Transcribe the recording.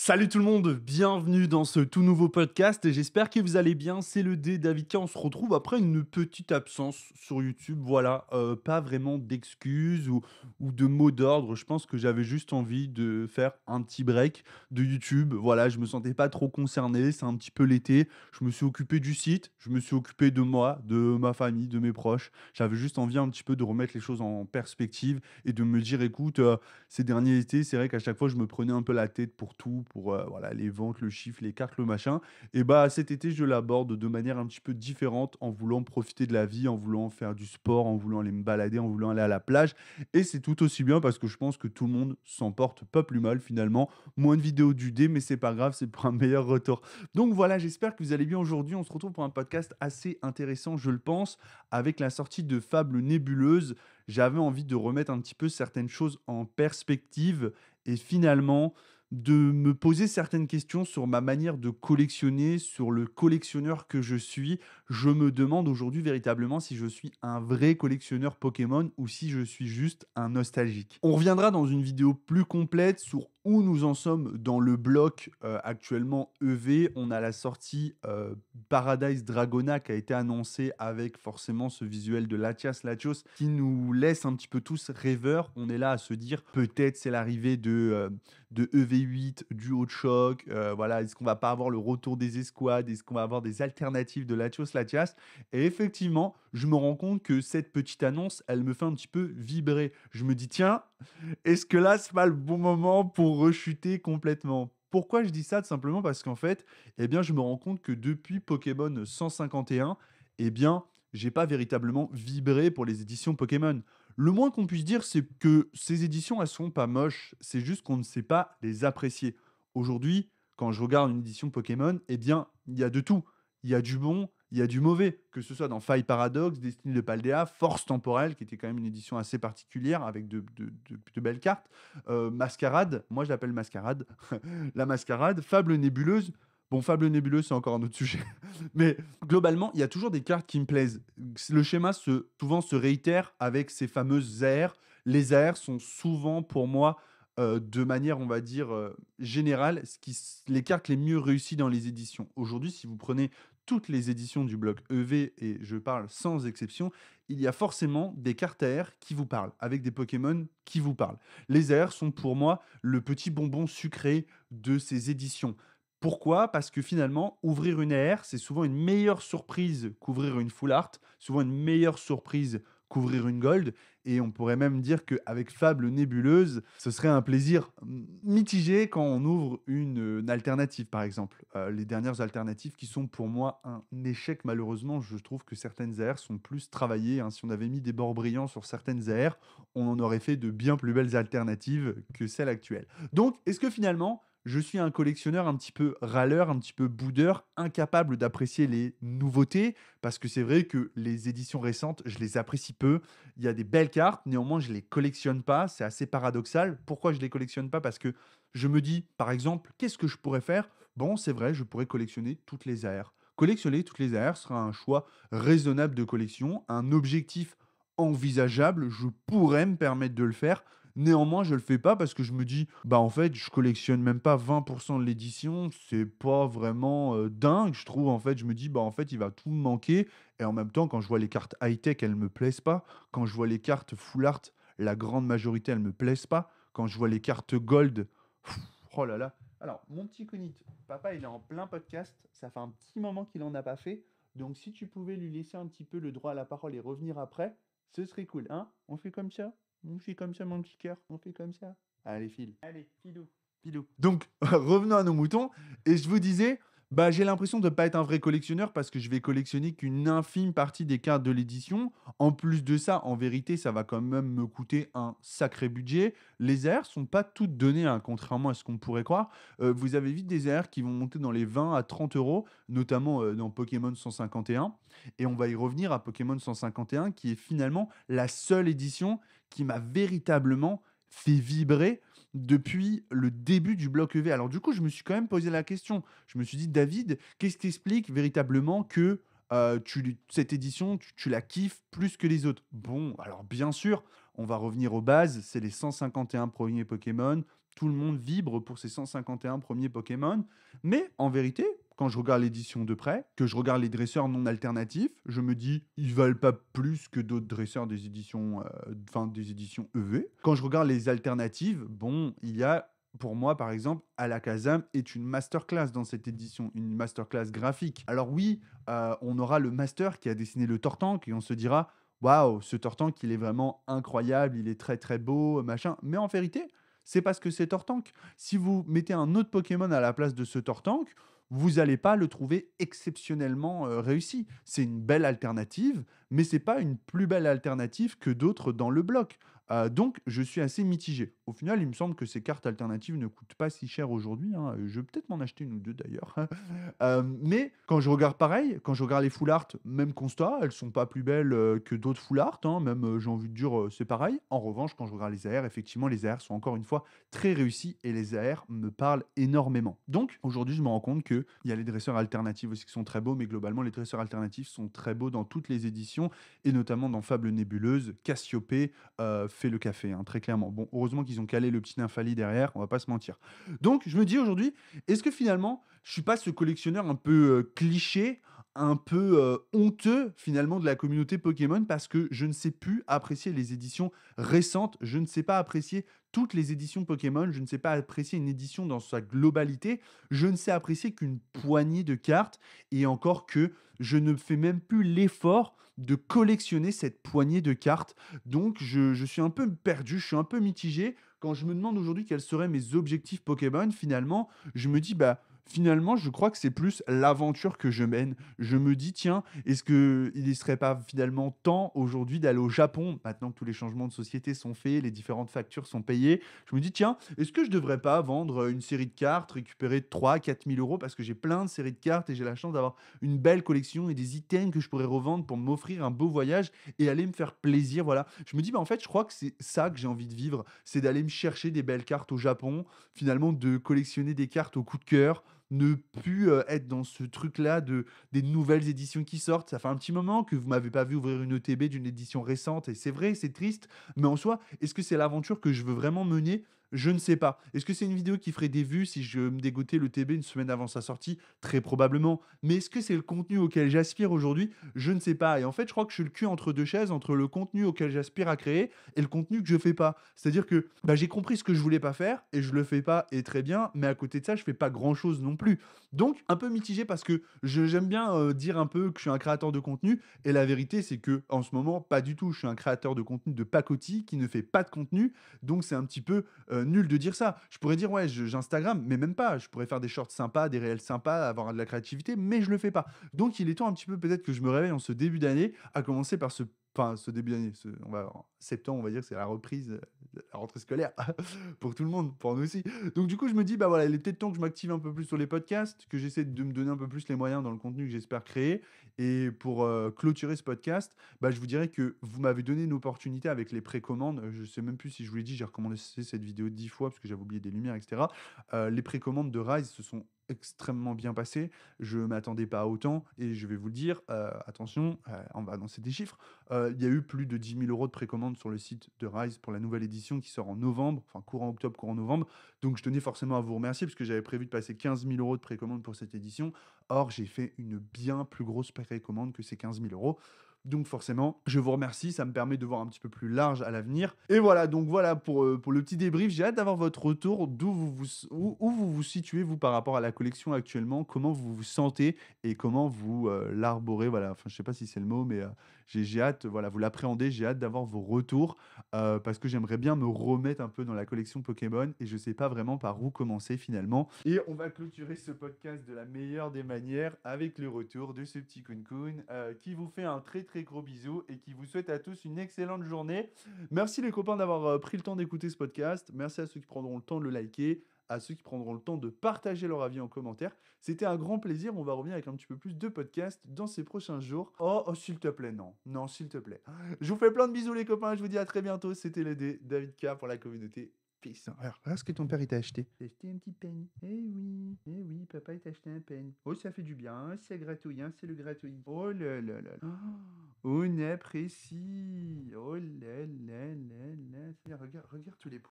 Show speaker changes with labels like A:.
A: Salut tout le monde, bienvenue dans ce tout nouveau podcast et j'espère que vous allez bien. C'est le D David K. On se retrouve après une petite absence sur YouTube. Voilà, pas vraiment d'excuses ou de mots d'ordre. Je pense que j'avais juste envie de faire un petit break de YouTube. Voilà, je me sentais pas trop concerné. C'est un petit peu l'été. Je me suis occupé du site, je me suis occupé de moi, de ma famille, de mes proches. J'avais juste envie un petit peu de remettre les choses en perspective et de me dire, écoute, ces derniers étés, c'est vrai qu'à chaque fois, je me prenais un peu la tête pour tout, pour voilà, les ventes, le chiffre, les cartes, le machin. Et bah cet été, je l'aborde de manière un petit peu différente, en voulant profiter de la vie, en voulant faire du sport, en voulant aller me balader, en voulant aller à la plage. Et c'est tout aussi bien parce que je pense que tout le monde s'en porte pas plus mal finalement. Moins de vidéos du dé, mais c'est pas grave, c'est pour un meilleur retour. Donc voilà, j'espère que vous allez bien aujourd'hui. On se retrouve pour un podcast assez intéressant, je le pense, avec la sortie de Fables nébuleuses. J'avais envie de remettre un petit peu certaines choses en perspective et finalement de me poser certaines questions sur ma manière de collectionner, sur le collectionneur que je suis. Je me demande aujourd'hui véritablement si je suis un vrai collectionneur Pokémon ou si je suis juste un nostalgique. On reviendra dans une vidéo plus complète sur où nous en sommes dans le bloc actuellement EV. On a la sortie Paradise Dragona qui a été annoncée avec forcément ce visuel de Latias Latios qui nous laisse un petit peu tous rêveurs. On est là à se dire peut-être c'est l'arrivée de EV8, du haut de choc. Voilà, est-ce qu'on va pas avoir le retour des escouades? Est-ce qu'on va avoir des alternatives de Latios Latias? Et effectivement, je me rends compte que cette petite annonce, elle me fait un petit peu vibrer. Je me dis, tiens, est-ce que là, c'est pas le bon moment pour rechuter complètement? Pourquoi je dis ça? Tout simplement parce qu'en fait, eh bien, je me rends compte que depuis Pokémon 151, eh bien, j'ai pas véritablement vibré pour les éditions Pokémon. Le moins qu'on puisse dire, c'est que ces éditions, elles sont pas moches. C'est juste qu'on ne sait pas les apprécier. Aujourd'hui, quand je regarde une édition Pokémon, eh bien, il y a de tout. Il y a du bon, il y a du mauvais. Que ce soit dans Faille Paradox, Destiny de Paldea, Force Temporelle, qui était quand même une édition assez particulière avec de belles cartes. Mascarade, moi je l'appelle Mascarade. La Mascarade. Fable Nébuleuse. Bon, Fable Nébuleuse, c'est encore un autre sujet. Mais globalement, il y a toujours des cartes qui me plaisent. Le schéma souvent se réitère avec ces fameuses aires. Les aires sont souvent pour moi, de manière, on va dire, générale, les cartes les mieux réussies dans les éditions. Aujourd'hui, si vous prenez toutes les éditions du bloc EV, et je parle sans exception, il y a forcément des cartes aires qui vous parlent, avec des Pokémon qui vous parlent. Les aires sont pour moi le petit bonbon sucré de ces éditions. Pourquoi? Parce que finalement, ouvrir une AR, c'est souvent une meilleure surprise qu'ouvrir une full art, souvent une meilleure surprise qu'ouvrir une gold. Et on pourrait même dire qu'avec Fable Nébuleuse, ce serait un plaisir mitigé quand on ouvre une alternative, par exemple. Les dernières alternatives qui sont pour moi un échec, malheureusement. Je trouve que certaines AR sont plus travaillées, hein. Si on avait mis des bords brillants sur certaines AR, on en aurait fait de bien plus belles alternatives que celles actuelles. Donc, est-ce que finalement, je suis un collectionneur un petit peu râleur, un petit peu boudeur, incapable d'apprécier les nouveautés, parce que c'est vrai que les éditions récentes, je les apprécie peu. Il y a des belles cartes, néanmoins, je les collectionne pas. C'est assez paradoxal. Pourquoi je les collectionne pas? Parce que je me dis, par exemple, qu'est-ce que je pourrais faire? Bon, c'est vrai, je pourrais collectionner toutes les AR. Collectionner toutes les AR sera un choix raisonnable de collection, un objectif envisageable. Je pourrais me permettre de le faire. Néanmoins, je le fais pas parce que je me dis: «Bah, en fait, je collectionne même pas 20 de l'édition, c'est pas vraiment, dingue». Je trouve, en fait, je me dis: «Bah, en fait, il va tout me manquer» et en même temps, quand je vois les cartes high-tech, elles me plaisent pas. Quand je vois les cartes full art, la grande majorité, elles me plaisent pas. Quand je vois les cartes gold, oh là là. Alors, mon petit Kunit, papa, il est en plein podcast, ça fait un petit moment qu'il en a pas fait, donc si tu pouvais lui laisser un petit peu le droit à la parole et revenir après, ce serait cool, hein? On fait comme ça? On fait comme ça, mon petit cœur, on fait comme ça. Allez, file. Allez, filou, filou. Donc, revenons à nos moutons. Et je vous disais, bah, j'ai l'impression de ne pas être un vrai collectionneur parce que je vais collectionner qu'une infime partie des cartes de l'édition. En plus de ça, en vérité, ça va quand même me coûter un sacré budget. Les AR sont pas toutes données, hein, contrairement à ce qu'on pourrait croire. Vous avez vite des AR qui vont monter dans les 20 à 30 euros, notamment dans Pokémon 151. Et on va y revenir à Pokémon 151, qui est finalement la seule édition qui m'a véritablement fait vibrer depuis le début du bloc EV. Alors du coup, je me suis quand même posé la question. Je me suis dit, David, qu'est-ce qui explique véritablement que cette édition, tu la kiffes plus que les autres? Bon, alors bien sûr, on va revenir aux bases. C'est les 151 premiers Pokémon tout le monde vibre pour ces 151 premiers Pokémon. Mais en vérité, quand je regarde l'édition de près, que je regarde les dresseurs non alternatifs, je me dis, ils valent pas plus que d'autres dresseurs des éditions, des éditions EV. Quand je regarde les alternatives, bon, il y a, pour moi, par exemple, Alakazam est une masterclass dans cette édition, une masterclass graphique. Alors oui, on aura le master qui a dessiné le Tortank et on se dira, waouh, ce Tortank, il est vraiment incroyable, il est très très beau, machin. Mais en vérité, c'est parce que c'est Tortank. Si vous mettez un autre Pokémon à la place de ce Tortank, vous n'allez pas le trouver exceptionnellement réussi. C'est une belle alternative, mais c'est pas une plus belle alternative que d'autres dans le bloc. Donc, je suis assez mitigé. Au final, il me semble que ces cartes alternatives ne coûtent pas si cher aujourd'hui, hein. Je vais peut-être m'en acheter une ou deux d'ailleurs. Mais quand je regarde pareil, quand je regarde les full art, même constat, elles sont pas plus belles que d'autres full art, hein. Même, j'ai envie de dire, c'est pareil. En revanche, quand je regarde les AR, effectivement, les AR sont encore une fois très réussis et les AR me parlent énormément. Donc, aujourd'hui, je me rends compte qu'il y a les dresseurs alternatifs aussi qui sont très beaux, mais globalement, les dresseurs alternatifs sont très beaux dans toutes les éditions et notamment dans Fable Nébuleuse, Cassiopée fait le café, hein, très clairement. Bon, heureusement qu'ils ont calé le petit Nymphali derrière, on va pas se mentir. Donc, je me dis aujourd'hui, est-ce que finalement, je suis pas ce collectionneur un peu cliché, un peu honteux finalement de la communauté Pokémon parce que je ne sais plus apprécier les éditions récentes, je ne sais pas apprécier toutes les éditions Pokémon, je ne sais pas apprécier une édition dans sa globalité, je ne sais apprécier qu'une poignée de cartes et encore que je ne fais même plus l'effort de collectionner cette poignée de cartes. Donc je suis un peu perdu, je suis un peu mitigé. Quand je me demande aujourd'hui quels seraient mes objectifs Pokémon, finalement, je me dis, bah, finalement, je crois que c'est plus l'aventure que je mène. Je me dis, tiens, est-ce qu'il ne serait pas finalement temps aujourd'hui d'aller au Japon, maintenant que tous les changements de société sont faits, les différentes factures sont payées. Je me dis, tiens, est-ce que je ne devrais pas vendre une série de cartes, récupérer 3 000 à 4 000 euros parce que j'ai plein de séries de cartes et j'ai la chance d'avoir une belle collection et des items que je pourrais revendre pour m'offrir un beau voyage et aller me faire plaisir. Voilà. Je me dis, bah, en fait, je crois que c'est ça que j'ai envie de vivre, c'est d'aller me chercher des belles cartes au Japon, finalement de collectionner des cartes au coup de cœur, ne plus être dans ce truc-là des nouvelles éditions qui sortent. Ça fait un petit moment que vous m'avez pas vu ouvrir une ETB d'une édition récente et c'est vrai, c'est triste, mais en soi, est-ce que c'est l'aventure que je veux vraiment mener? Je ne sais pas. Est-ce que c'est une vidéo qui ferait des vues si je me dégotais le TB une semaine avant sa sortie? Très probablement. Mais est-ce que c'est le contenu auquel j'aspire aujourd'hui? Je ne sais pas. Et en fait, je crois que je suis le cul entre deux chaises, entre le contenu auquel j'aspire à créer et le contenu que je fais pas. C'est-à-dire que bah, j'ai compris ce que je voulais pas faire et je le fais pas et très bien, mais à côté de ça, je fais pas grand-chose non plus. Donc, un peu mitigé parce que j'aime bien dire un peu que je suis un créateur de contenu et la vérité, c'est que en ce moment, pas du tout. Je suis un créateur de contenu de pacotille qui ne fait pas de contenu. Donc, c'est un petit peu nul de dire ça. Je pourrais dire, ouais, j'Instagram, mais même pas. Je pourrais faire des shorts sympas, des réels sympas, avoir de la créativité, mais je le fais pas. Donc, il est temps un petit peu peut-être que je me réveille en ce début d'année, à commencer par ce début d'année, en septembre, on va dire que c'est la reprise, la rentrée scolaire pour tout le monde, pour nous aussi. Donc du coup, je me dis, bah voilà, il est peut-être temps que je m'active un peu plus sur les podcasts, que j'essaie de me donner un peu plus les moyens dans le contenu que j'espère créer. Et pour clôturer ce podcast, bah, je vous dirais que vous m'avez donné une opportunité avec les précommandes. Je sais même plus si je vous l'ai dit, j'ai recommandé cette vidéo 10 fois parce que j'avais oublié des lumières, etc. Les précommandes de Rise se sont extrêmement bien passées. Je m'attendais pas à autant et je vais vous le dire, attention, on va annoncer des chiffres. Il y a eu plus de 10 000 € de précommande sur le site de Rise pour la nouvelle édition qui sort en novembre, enfin courant octobre, courant novembre. Donc je tenais forcément à vous remercier parce que j'avais prévu de passer 15 000 € de précommande pour cette édition. Or, j'ai fait une bien plus grosse précommande que ces 15 000 €. Donc forcément, je vous remercie, ça me permet de voir un petit peu plus large à l'avenir. Et voilà, donc voilà pour le petit débrief. J'ai hâte d'avoir votre retour, où vous vous situez, vous, par rapport à la collection actuellement, comment vous vous sentez et comment vous l'arborez. Voilà, enfin, je sais pas si c'est le mot, mais j'ai hâte, voilà, vous l'appréhendez, j'ai hâte d'avoir vos retours parce que j'aimerais bien me remettre un peu dans la collection Pokémon et je sais pas vraiment par où commencer finalement. Et on va clôturer ce podcast de la meilleure des manières avec le retour de ce petit Kun qui vous fait un très très gros bisou et qui vous souhaite à tous une excellente journée. Merci les copains d'avoir pris le temps d'écouter ce podcast. Merci à ceux qui prendront le temps de le liker, à ceux qui prendront le temps de partager leur avis en commentaire. C'était un grand plaisir. On va revenir avec un petit peu plus de podcasts dans ces prochains jours. Oh, s'il te plaît, non. Non, s'il te plaît. Je vous fais plein de bisous, les copains. Je vous dis à très bientôt. C'était le David K pour la communauté. Peace. Alors, regarde ce que ton père il t'a acheté. Il t'a acheté un petit peigne. Eh oui, papa il t'a acheté un peigne. Oh, ça fait du bien, hein, ça gratouille, hein, c'est le gratouille. Oh là là là. Oh, on apprécie. Oh là là là là. Regarde tous les